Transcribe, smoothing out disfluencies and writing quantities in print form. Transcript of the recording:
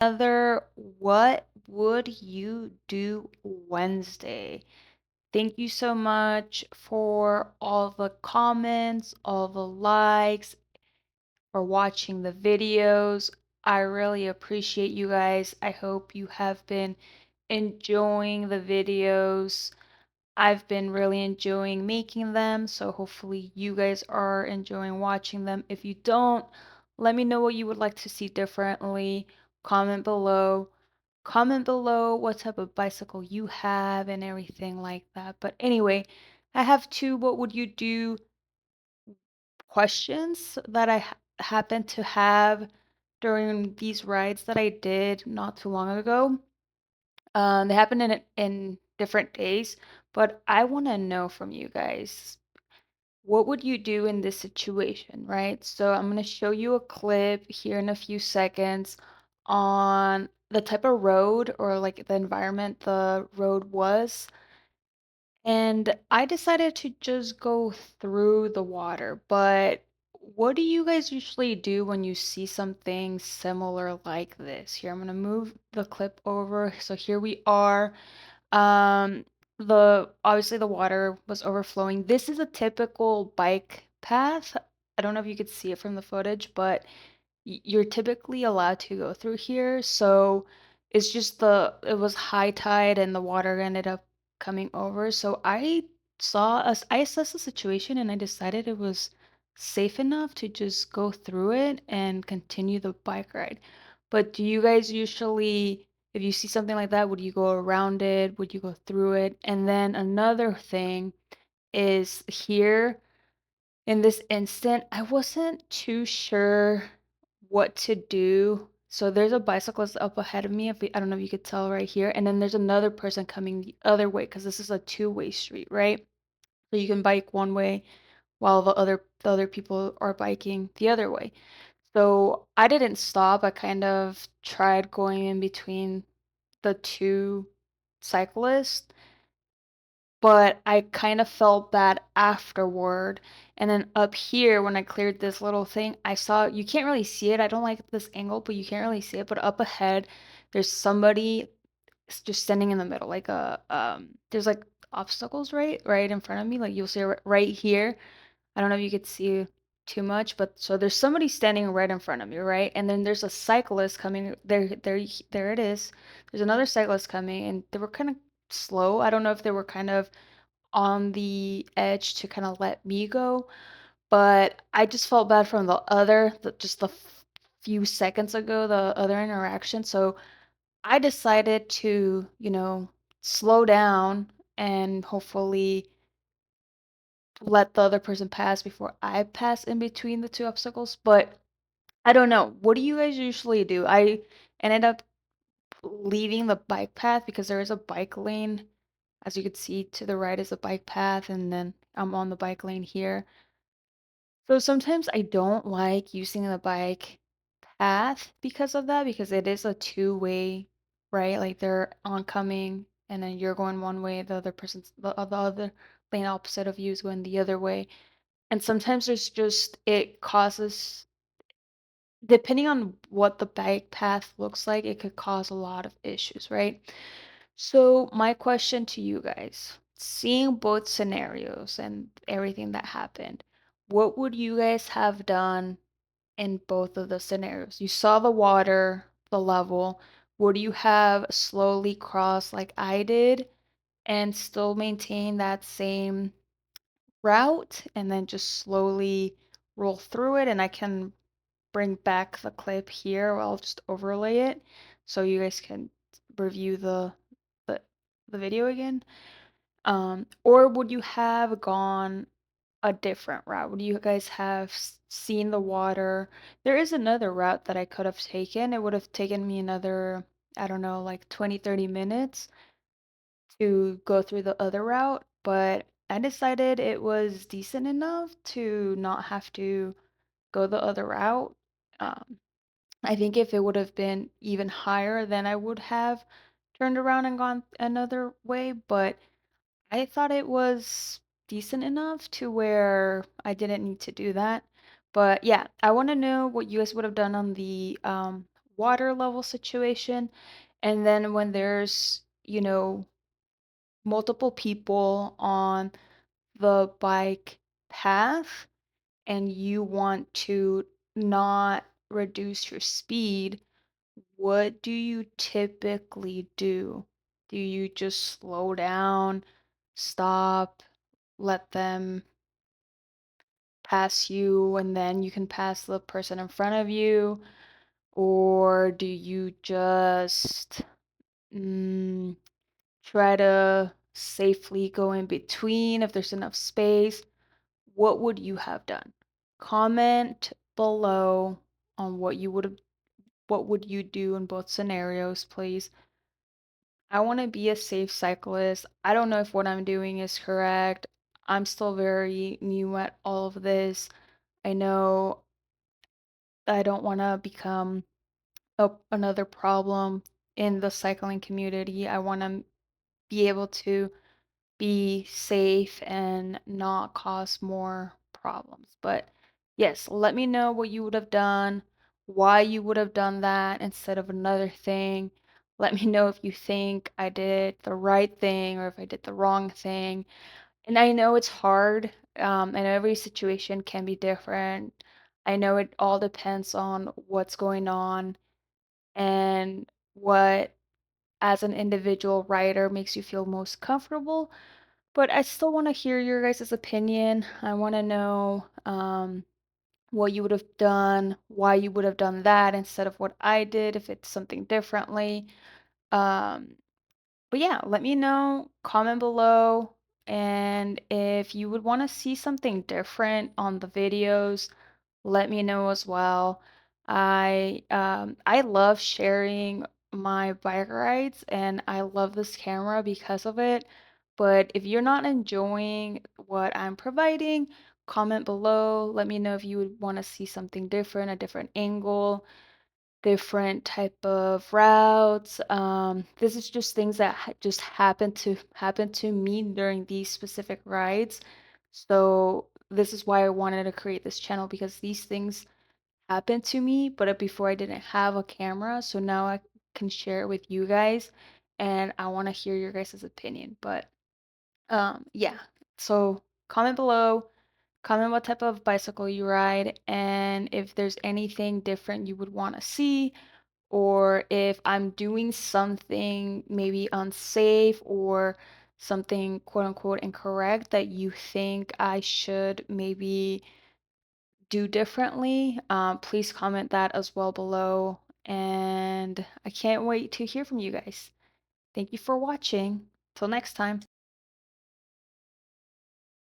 Another What Would You Do Wednesday? Thank you so much for all the comments, all the likes, for watching the videos. I really appreciate you guys. I hope you have been enjoying the videos. I've been really enjoying making them, so hopefully you guys are enjoying watching them. If you don't, let me know what you would like to see differently. Comment below. Comment below what type of bicycle you have and everything like that. But anyway, I have two what would you do questions that I happen to have during these rides that I did not too long ago. They happened in different days, but I want to know from you guys, what would you do in this situation, right? So I'm going to show you a clip here in a few seconds on the type of road or like the environment the road was. And I decided to just go through the water, but what do you guys usually do when you see something similar like this? Here, I'm going to move the clip over. So here we are. Um, the obviously the water was overflowing. This is a typical bike path. I don't know if you could see it from the footage, but you're typically allowed to go through here. So it's just it was high tide and the water ended up coming over. So I assessed the situation and I decided it was safe enough to just go through it and continue the bike ride. But do you guys usually, if you see something like that, would you go around it? Would you go through it? And then another thing is here in this instant, I wasn't too sure what to do. So there's a bicyclist up ahead of me. I don't know if you could tell right here. And then there's another person coming the other way because this is a two-way street, right? So you can bike one way while the other people are biking the other way. So I didn't stop. I kind of tried going in between the two cyclists, but I kind of felt bad afterward. And then up here, when I cleared this little thing, I saw you can't really see it. I don't like this angle, but you can't really see it. But up ahead, there's somebody just standing in the middle, like there's like obstacles right in front of me. Like you'll see it right here. I don't know if you could see too much, but so there's somebody standing right in front of me, right? And then there's a cyclist coming. There it is. There's another cyclist coming, and they were kind of slow. I don't know if they were kind of on the edge to kind of let me go, but I just felt bad from just the few seconds ago, the other interaction. So I decided to, slow down and hopefully let the other person pass before I pass in between the two obstacles. But I don't know. What do you guys usually do? I ended up leaving the bike path because there is a bike lane. As you can see, to the right is a bike path, and then I'm on the bike lane here. So sometimes I don't like using the bike path because of that, because it is a two-way, right? Like they're oncoming, and then you're going one way, the other lane opposite of you is going the other way. And sometimes it causes, depending on what the bike path looks like, it could cause a lot of issues, right? So, my question to you guys, seeing both scenarios and everything that happened, what would you guys have done in both of the scenarios? You saw the water, the level. Would you have slowly crossed like I did and still maintain that same route and then just slowly roll through it? And I can bring back the clip here, or I'll just overlay it so you guys can review the, the video again. Or would you have gone a different route? Would you guys have seen the water? There is another route that I could have taken. It would have taken me another, I don't know, like 20, 30 minutes to go through the other route, but I decided it was decent enough to not have to go the other route. Um, I think if it would have been even higher, then I would have turned around and gone another way, but I thought it was decent enough to where I didn't need to do that. But yeah, I want to know what you guys would have done on the water level situation. And then when there's, multiple people on the bike path and you want to not reduce your speed, what do you typically do? Do you just slow down, stop, let them pass you, and then you can pass the person in front of you? Or do you just mm, try to safely go in between if there's enough space? What would you have done? Comment below on what would you do in both scenarios, please. I want to be a safe cyclist. I don't know if what I'm doing is correct. I'm still very new at all of this. I know I don't want to become another problem in the cycling community. I want to be able to be safe and not cause more problems. But yes, let me know what you would have done, why you would have done that instead of another thing. Let me know if you think I did the right thing or if I did the wrong thing. And I know it's hard. I know every situation can be different. I know it all depends on what's going on and what, as an individual rider, makes you feel most comfortable. But I still want to hear your guys' opinion. I want to know what you would have done, why you would have done that instead of what I did, if it's something differently. Um, but yeah, let me know, comment below, and if you would want to see something different on the videos, let me know as well. I love sharing my bike rides and I love this camera because of it. But if you're not enjoying what I'm providing, comment below. Let me know if you would want to see something different, a different angle, different type of routes. This is just things that just happen to me during these specific rides. So this is why I wanted to create this channel because these things happened to me, but before I didn't have a camera, so now I can share it with you guys, and I want to hear your guys' opinion. But yeah. So comment below, comment what type of bicycle you ride, and if there's anything different you would want to see, or if I'm doing something maybe unsafe or something quote unquote incorrect that you think I should maybe do differently, please comment that as well below. And I can't wait to hear from you guys. Thank you for watching. Till next time.